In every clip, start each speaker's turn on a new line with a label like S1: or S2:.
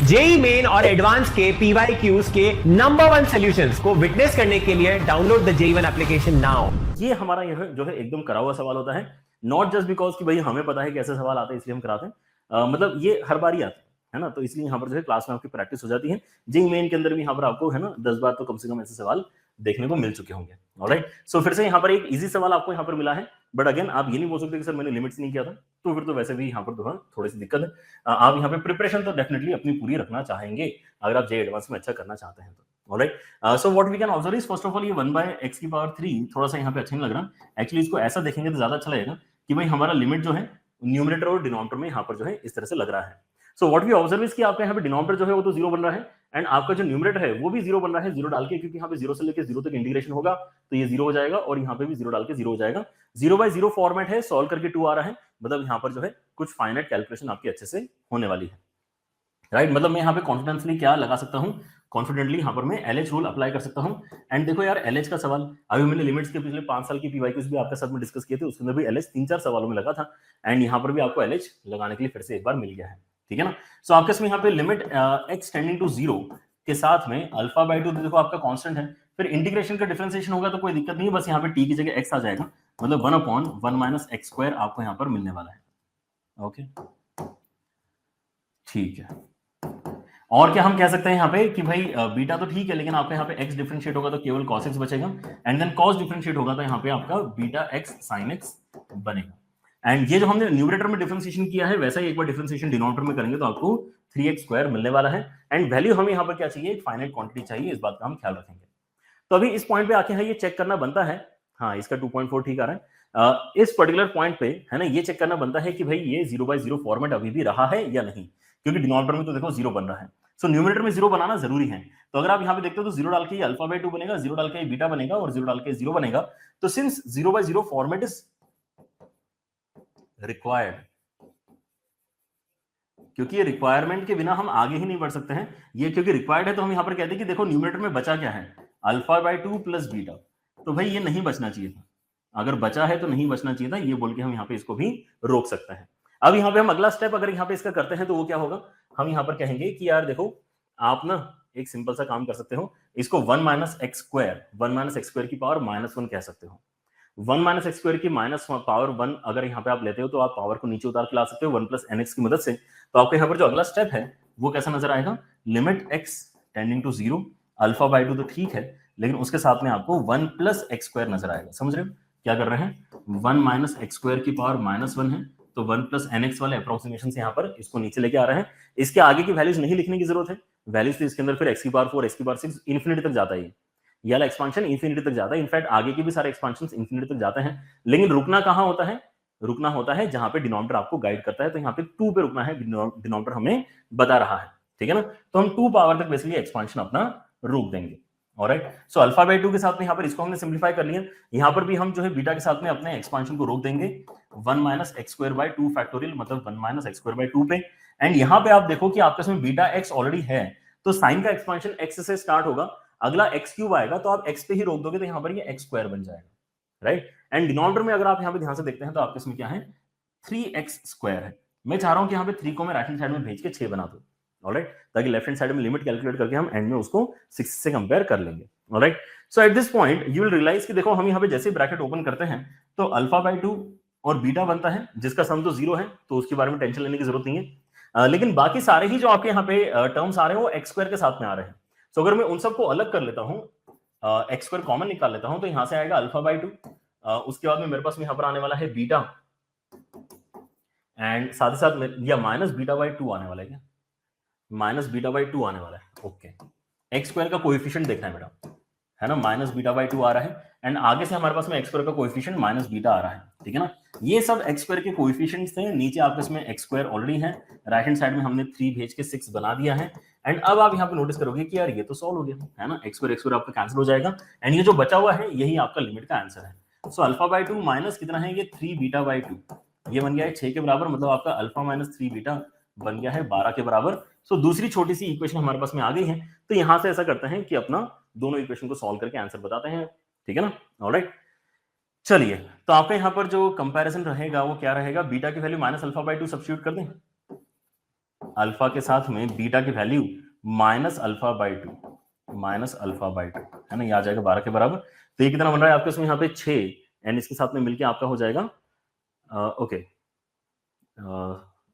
S1: JEE Main और advance के PYQs के नंबर 1 सॉल्यूशंस को विटनेस करने के लिए download the JEE one application now.
S2: ये हमारा यह जो है एकदम करा हुआ सवाल होता है, नॉट जस्ट बिकॉज कि भाई हमें पता है कि ऐसे सवाल आते हैं इसलिए हम कराते हैं, मतलब ये हर बार ही आते है ना, तो इसलिए यहाँ पर जो है क्लास में आपकी प्रैक्टिस हो जाती है। जेई मेन के अंदर भी यहाँ पर आपको है ना 10 बार तो कम से कम ऐसे सवाल देखने को मिल चुके होंगे। ऑलराइट, सो फिर से यहाँ पर एक इजी सवाल आपको यहाँ पर मिला है, बट अगेन आप ये नहीं बोल सकते कि सर मैंने लिमिट्स नहीं किया था, तो फिर तो वैसे भी यहाँ पर थोड़ी सी दिक्कत है। आप यहाँ पे प्रिपरेशन तो डेफिनेटली अपनी पूरी रखना चाहेंगे अगर आप जेई एडवांस में अच्छा करना चाहते हैं तो। Alright, so what we can observe is first of all ये 1/x की पावर 3 थोड़ा सा यहाँ पे अच्छा नहीं लग रहा। एक्चुअली इसको ऐसा देखेंगे तो ज्यादा अच्छा लगेगा कि भाई हमारा लिमिट जो है न्यूमरेटर और डिनोमिनेटर में यहाँ पर जो है इस तरह से लग रहा है। So what we observe is कि आपका यहाँ पे डिनोमिनेटर जो है वो तो 0 बन रहा है एंड आपका जो न्यूमरेटर है वो भी 0 बन रहा है, 0 डाल के, क्योंकि यहाँ पे 0 से लेकर 0 तक इंटीग्रेशन होगा तो ये 0 हो जाएगा और यहाँ पे भी 0 डाल के 0 हो जाएगा। 0/0 फॉर्मेट है, सॉल्व करके 2 आ रहा है, मतलब यहाँ पर जो है कुछ फाइनाइट कैलकुलेशन आपकी अच्छे से होने वाली है। राइट, मतलब मैं यहाँ पे कॉन्फिडेंसली क्या लगा सकता हूँ, कॉन्फिडेंटली यहाँ पर मैं एलएच रूल अप्लाई कर सकता हूँ। एंड देखो यार, एलएच का सवाल अभी मैंने लिमिट्स के पिछले 5 साल की पीवाईक्यूज भी आपके साथ में डिस्कस किए थे, उसके अंदर भी एलएच 3-4 सवालों में लगा था एंड यहाँ पर भी आपको एलएच लगाने के लिए फिर से एक बार मिल गया है, ठीक है ना। सो आपके इसमें यहाँ पे लिमिट एक्स टेंडिंग टू 0 के साथ में अल्फा/2 देखो आपका कांस्टेंट है, फिर इंटीग्रेशन का डिफरेंशिएशन होगा तो कोई दिक्कत नहीं है, बस यहाँ पे टी की जगह एक्स आ जाएगा, मतलब 1/1 - x² आपको यहाँ पर मिलने वाला है। ओके, ठीक है। और क्या हम कह सकते हैं यहाँ पे कि भाई बीटा तो ठीक है, लेकिन आपका यहाँ पे x डिफरेंशिएट होगा तो केवल cos x बचेगा एंड देन cos डिफरेंशिएट होगा तो यहाँ पे आपका बीटा x sin x बनेगा। एंड ये जो हमने न्यूमरेटर में डिफरेंशिएशन किया है वैसा ही एक बार डिफरेंशिएशन डिनोमिनेटर में करेंगे तो आपको 3x² मिलने वाला है एंड वैल्यू हमें यहाँ पर क्या चाहिए, एक फाइनाइट क्वांटिटी चाहिए, इस बात का हम ख्याल रखेंगे। तो अभी इस पॉइंट पे आके है ये चेक करना बनता है, हाँ इसका 2.4 ठीक आ रहा है। इस पर्टिकुलर पॉइंट पे है ना ये चेक करना बनता है कि भाई ये 0/0 फॉर्मेट अभी भी रहा है या नहीं, क्योंकि डिनोमिनेटर में तो देखो 0 बन रहा है, सो न्यूमरेटर में 0 बनाना जरूरी है। तो अगर आप यहाँ पे देखते हो तो 0 डाल के अल्फा/2 बनेगा, 0 डाल के बीटा बनेगा और 0 डाल के 0 बनेगा। तो सिंस 0/0 फॉर्मेट इज रिक्वायर्ड, क्योंकि ये रिक्वायरमेंट के बिना हम आगे ही नहीं बढ़ सकते हैं, ये क्योंकि रिक्वायर्ड है तो हम यहाँ पर कहते हैं कि देखो न्यूमरेटर में बचा क्या है, अल्फा/2 प्लस बीटा, तो भाई ये नहीं बचना चाहिए था, अगर बचा है तो नहीं बचना चाहिए था, ये बोल के हम यहाँ पे इसको भी रोक सकते हैं। अब यहाँ पे हम अगला स्टेप अगर यहाँ पे इसका करते हैं तो वो क्या होगा, हम यहाँ पर कहेंगे कि यार देखो आप ना एक सिंपल सा काम कर सकते हो, इसको 1 - x² की पावर -1 कह सकते हो। 1 - x² की -1 अगर यहाँ पे आप लेते हो तो आप पावर को नीचे उतार के ला सकते हो 1 + nx की मदद से। तो आपके यहाँ पर जो अगला स्टेप है वो कैसा नजर आएगा, लिमिट x टेंडिंग टू 0, अल्फा/2 तो ठीक है, लेकिन उसके साथ में आपको 1 + x² नजर आएगा। समझ रहे हो क्या कर रहे हैं, 1 - x² की पावर -1 है, तो 1 + nx वाले अप्रोक्सीमेशन से यहाँ पर इसको नीचे लेके आ रहे हैं। इसके आगे की वैल्यूज नहीं लिखने की जरूरत है, वैल्यूज तो इसके अंदर फिर x⁴, x⁴, इन्फिनिटी तक जाता है, ये वाला एक्सपांशन इन्फिनिटी तक जाता है, इनफैक्ट आगे के भी सारे एक्सपांशंस इन्फिनिटी तक जाते हैं, लेकिन रुकना कहां होता है, रुकना होता है जहां पे डिनोमिनेटर आपको गाइड करता है, तो यहाँ पे 2 पे रुकना है, डिनोमिनेटर हमें बता रहा है, ठीक है ना। तो हम 2 पावर तक बेसिकली एक्सपांशन अपना रोक देंगे। ऑलराइट, सो अल्फा/2 के साथ में यहाँ पर इसको हमने सिंप्लीफाई कर लिया, यहाँ पर भी हम जो है बीटा के साथ में अपने एक्सपांशन को रोक देंगे 1 - x²/2 फैक्टोरियल, मतलब 1 - x²/2 पे। एंड यहाँ पे आप देखो कि आपके इसमें बीटा x ऑलरेडी है, तो साइन का एक्सपांशन x से स्टार्ट होगा, अगला x³ आएगा तो आप x पे ही रोक दोगे तो यहाँ पर ये x² बन जाएगा, राइट। एंड डिनोमिनेटर में अगर आप यहाँ पे ध्यान से देखते हैं तो आपके इसमें क्या है, 3x² है। मैं चाह रहा हूं कि यहाँ पे 3 को मैं राइट हैंड साइड में भेज के 6 बना दूं, ऑलराइट, ताकि लेफ्ट हैंड साइड में लिमिट कैलकुलेट करके हम एंड में उसको 6 से कंपेयर कर लेंगे, alright. So at this point you will realise कि देखो हम यहाँ पे जैसे ब्रैकेट ओपन करते हैं तो अल्फा/2 और बीटा बनता है, जिसका सम तो 0 है, तो उसके बारे में टेंशन लेने की जरूरत नहीं है। लेकिन बाकी सारे ही जो आपके यहाँ पे टर्म्स आ रहे हैं वो x² के साथ में आ रहे हैं। तो अगर मैं उन सबको अलग कर लेता हूं, x² कॉमन निकाल लेता हूं, तो यहां से आएगा अल्फा/2, उसके बाद में मेरे पास में यहां पर आने वाला है बीटा, एंड साथ ही साथ या -β/2 आने वाला है, क्या -β/2 आने वाला है, ओके। x² का कोएफिशिएंट देखना है बेटा, है ना, -β/2 आ रहा है एंड आगे से हमारे पास में x² का कोएफिशिएंट -β आ रहा है, ठीक है ना। ये सब x² के कोएफिशिएंट्स थे, नीचे आपके इसमें x² ऑलरेडी है, राइट हैंड साइड में हमने 3 भेज के 6 बना दिया है। एंड अब आप यहाँ पे नोटिस करोगे कि यार ये तो सॉल्व हो गया, है ना, x² आपका कैंसिल हो जाएगा एंड ये जो बचा हुआ है यही आपका लिमिट का आंसर है। सो अल्फा/2 माइनस कितना है, ये 3β/2, ये बन गया है 6 के बराबर, मतलब आपका अल्फा माइनस 3β बन गया है 12 के बराबर। सो दूसरी छोटी सी इक्वेशन हमारे पास में आ गई है, तो यहां से ऐसा करते हैं कि अपना दोनों इक्वेशन को सॉल्व करके आंसर बताते हैं, ठीक है ना। ऑलराइट, चलिए, तो आपका यहां पर जो कंपैरिजन रहेगा वो क्या रहेगा, बीटा की वैल्यू -अल्फा/2 सब्स्टिट्यूट कर दें, अल्फा के साथ में बीटा की value minus alpha by two है ना, ये आ जाएगा 12 के बराबर। तो ये कितना बन रहा है आपके उसमें यहाँ पे 6 एंड इसके साथ में मिलके आपका हो जाएगा ओके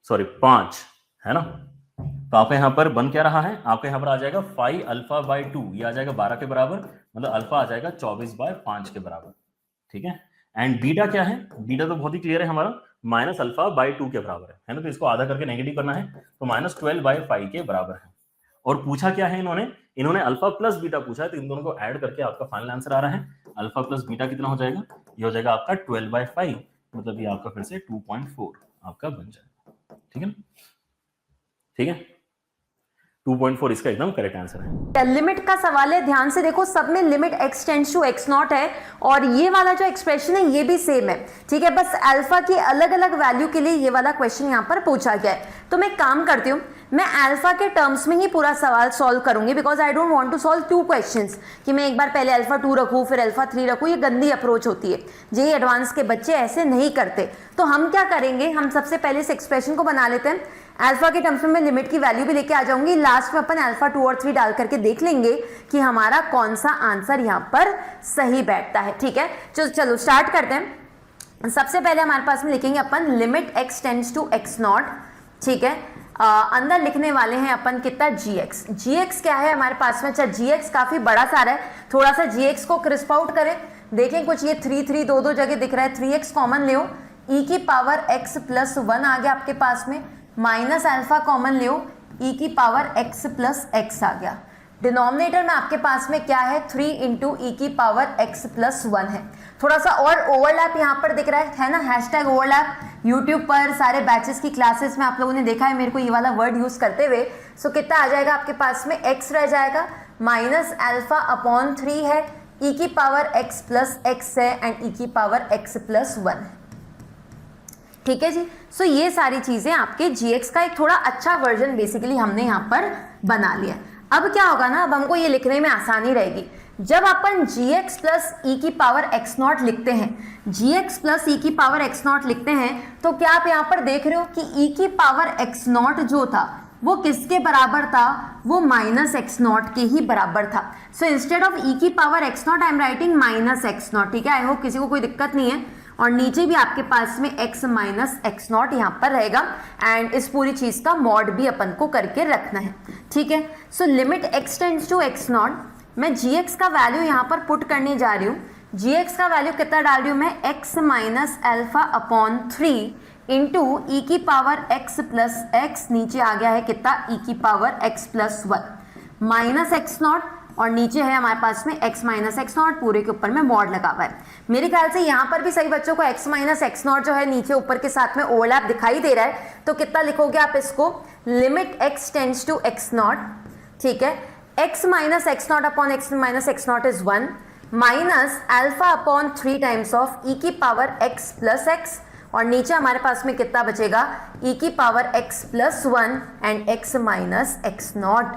S2: सॉरी 5 है ना। तो आपका यहाँ पर बन क्या रहा है, आपका यहाँ पर आ जाएगा 5 अल्फा बाई 2, ये आ जाएगा 12 के बराबर, मतलब अल्फा आ जाएगा 24 बाय 5 के बराबर, ठीक है। एंड बीटा क्या है, बीटा तो बहुत ही क्लियर है हमारा, माइनस अल्फा बाई 2 के बराबर है ना, तो इसको आधा करके नेगेटिव करना है, तो माइनस 12 बाय 5 के बराबर है। और पूछा क्या है इन्होंने अल्फा प्लस बीटा पूछा है, तो इन दोनों को ऐड करके आपका फाइनल आंसर आ रहा है। अल्फा प्लस बीटा कितना हो जाएगा, ये हो जाएगा आपका 12 बाय 5, मतलब ये आपका फिर से 2.4 आपका बन जाएगा, ठीक है ना, ठीक है। 2.4 इसका एकदम करेक्ट आंसर है।
S3: लिमिट का सवाल है, ध्यान से देखो, सब में limit x tends to x naught है और ये वाला जो एक्सप्रेशन है ये भी सेम है, ठीक है। बस अल्फा की अलग अलग वैल्यू के लिए ये वाला क्वेश्चन यहाँ पर पूछा गया है। तो मैं काम करती हूँ, मैं अल्फा के टर्म्स में ही पूरा सवाल सॉल्व करूंगी, because I don't want to solve 2 questions कि मैं एक बार पहले अल्फा 2 रखूँ फिर अल्फा 3 रखूँ, ये गंदी अप्रोच होती है, जेईई एडवांस के बच्चे ऐसे नहीं करते। तो हम क्या करेंगे, हम सबसे पहले इस एक्सप्रेशन को बना लेते हैं, अल्फा के टर्म्स में मैं लिमिट की वैल्यू भी लेके आ जाऊंगी, लास्ट में अपन अल्फा 2 और 3 डाल करके देख लेंगे कि हमारा कौन सा आंसर यहाँ पर सही बैठता है, ठीक है। चलो स्टार्ट करते हैं। सबसे पहले हमारे पास में लिखेंगे अपन limit x tends to x naught, ठीक है। अंदर लिखने वाले हैं अपन कितना gx क्या है हमारे पास में, अच्छा gx काफी बड़ा सारा है, थोड़ा सा gx को क्रिस्प आउट करें, देखें कुछ ये 3 दो जगह दिख रहा है, 3x कॉमन ले, e की पावर x प्लस 1 आ गया आपके पास में, माइनस अल्फा कॉमन ले, e की पावर x प्लस x आ गया। डिनोमिनेटर में आपके पास में क्या है, 3 इंटू ई की पावर x प्लस 1 है। थोड़ा सा और ओवरलैप यहाँ पर दिख रहा है ना, हैशटैग ओवरलैप। यूट्यूब पर सारे बैचेस की क्लासेस में आप लोगों ने देखा है मेरे को ये वाला वर्ड यूज करते हुए। सो कितना आ जाएगा आपके पास में, x रह जाएगा, माइनस अल्फा अपॉन 3 है, e की पावर x प्लस x है एंड e की पावर x प्लस 1 है, ठीक है जी। सो ये सारी चीजें आपके gx का एक थोड़ा अच्छा वर्जन बेसिकली हमने यहाँ पर बना लिया। अब क्या होगा ना, अब हमको ये लिखने में आसानी रहेगी। जब अपन gx प्लस ई की पावर x नॉट लिखते हैं, gx प्लस ई की पावर x नॉट लिखते हैं, तो क्या आप यहाँ पर देख रहे हो कि e की पावर x नॉट जो था वो किसके बराबर था, वो माइनस एक्स नॉट के ही बराबर था। सो इंस्टेड ऑफ ई की power x not I am writing minus x not, ठीक है। आई होप किसी को कोई दिक्कत नहीं है। और नीचे भी आपके पास में x माइनस एक्स नॉट यहाँ पर रहेगा एंड इस पूरी चीज का मॉड भी अपन को करके रखना है, ठीक है। So limit x tends to x naught, मैं gx का वैल्यू यहाँ पर पुट करने जा रही हूँ। gx का वैल्यू कितना डाल रही हूँ मैं, x minus alpha upon 3 into e की पावर x प्लस x, नीचे आ गया है कितना, e की power x plus 1 minus x not, और नीचे है हमारे पास में x माइनस एक्स नॉट, पूरे के ऊपर में मॉड लगा हुआ है। मेरे ख्याल से यहाँ पर भी सही बच्चों को x माइनस एक्स नॉट जो है नीचे ऊपर के साथ में ओवरलैप दिखाई दे रहा है, तो कितना लिखोगे आप इसको, limit x tends to x naught, ठीक है। x minus x naught upon x minus x naught is 1 minus alpha upon 3 times of e की पावर x प्लस x, और नीचे हमारे पास में कितना बचेगा, e की power x plus 1 and x minus x naught.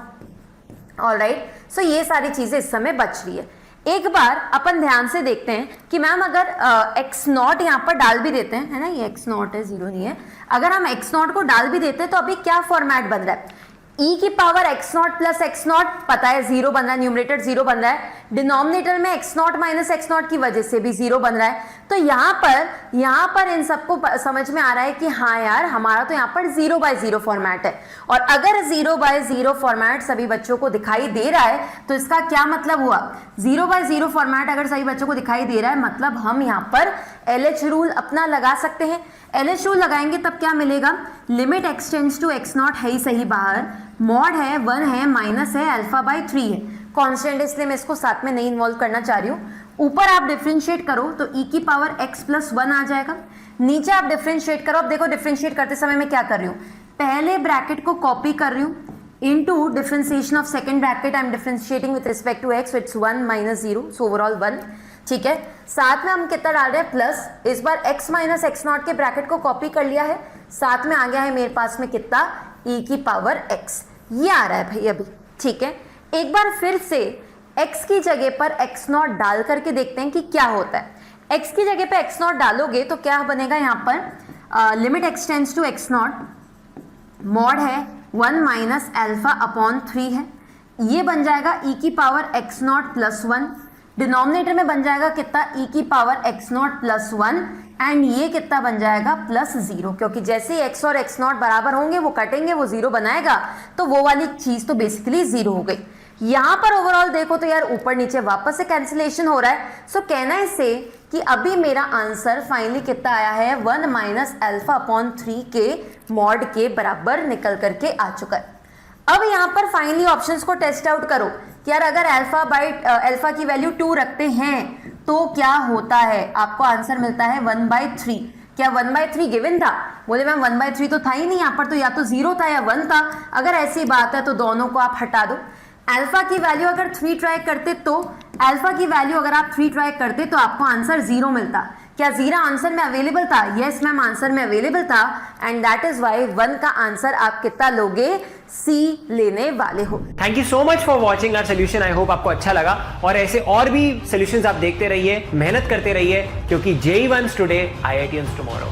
S3: Alright, so ये सारी चीजें इस समय बच रही है। एक बार अपन ध्यान से देखते हैं कि मैम अगर x नॉट यहाँ पर डाल भी देते हैं, है ना, ये x नॉट है, 0 नहीं है, अगर हम x नॉट को डाल भी देते हैं तो अभी क्या फॉर्मेट बन रहा है, e की power x not plus x not, पता है 0 बन रहा है, न्यूमरेटर 0 बन रहा है, डिनोमिनेटर में x not minus x not की वजह से भी 0 बन रहा है। तो यहाँ पर इन सबको समझ में आ रहा है कि हाँ यार हमारा तो यहाँ पर 0 बाय 0 फॉर्मेट है, और अगर 0 बाय 0 फॉर्मेट सभी बच्चों को दिखाई दे रहा है तो इसका क्या मतलब हुआ, 0 बाय 0 फॉर्मेट अगर सभी बच्चों को दिखाई दे रहा है मतलब हम यहाँ पर LH रूल अपना लगा सकते हैं। LH रूल लगाएंगे तब क्या मिलेगा, limit x tends to x naught है ही सही बाहर, मॉड है 1 है, माइनस है अल्फा बाई 3 है, कांस्टेंट इसलिए मैं इसको साथ में नहीं इन्वॉल्व करना चाह रही हूँ। ऊपर आप डिफरेंशिएट करो तो e की पावर x प्लस 1 आ जाएगा, नीचे आप डिफरेंशिएट करो। अब देखो डिफरेंशिएट करते समय मैं क्या कर रही हूँ, पहले ब्रैकेट को कॉपी कर रही हूँ into differentiation of second bracket, I am differentiating with respect to x, it's 1 minus 0, so overall 1, ठीक है। साथ में हम कितना डाल रहे हैं, प्लस, इस बार x माइनस एक्स नॉट के ब्रैकेट को कॉपी कर लिया है, साथ में आ गया है मेरे पास में कितना, e की पावर x, ये आ रहा है भाई अभी, ठीक है। एक बार फिर से x की जगह पर x नॉट डाल करके देखते हैं कि क्या होता है। x की जगह पे x नॉट डालोगे तो क्या बनेगा यहाँ पर, limit x tends to x naught, mod है 1 माइनस एल्फा अपॉन 3 है, ये बन जाएगा e की power x not plus 1, denominator में बन जाएगा कितना e की power x not plus 1 and ये कितना बन जाएगा प्लस 0, क्योंकि जैसे ही x और x नॉट बराबर होंगे वो कटेंगे, वो 0 बनाएगा, तो वो वाली चीज तो बेसिकली 0 हो गई। यहां पर ओवरऑल देखो तो यार ऊपर नीचे वापस से कैंसिलेशन हो रहा है। सो कहना है इसे कि अभी मेरा आंसर फाइनली कितना आया है 1 माइनस एल्फा अपॉन 3 के मॉड के बराबर निकल करके आ चुका है। अब यहां पर फाइनली ऑप्शंस को टेस्ट आउट करो कि यार अगर अल्फा की वैल्यू 2 रखते हैं तो क्या होता है। आपको आंसर मिलता है 1/3। क्या 1/3 गिवन था? बोले मैम 1/3 तो था ही नहीं, यहाँ पर तो या तो 0 था या 1 था। अगर ऐसी बात है तो दोनों को आप हटा दो। अल्फा की वैल्यू अगर 3 ट्राई करते तो आपको आंसर 0 मिलता। क्या 0 आंसर में अवेलेबल था? यस मैम, आंसर में अवेलेबल था एंड दैट इज वाई 1 का आंसर आप कितना लोगे? सी लेने वाले हो।
S1: Thank you so much for watching our solution. I hope आपको अच्छा लगा और ऐसे और भी सोल्यूशंस आप देखते रहिए, मेहनत करते रहिए, क्योंकि JEE Ones today, IITians tomorrow.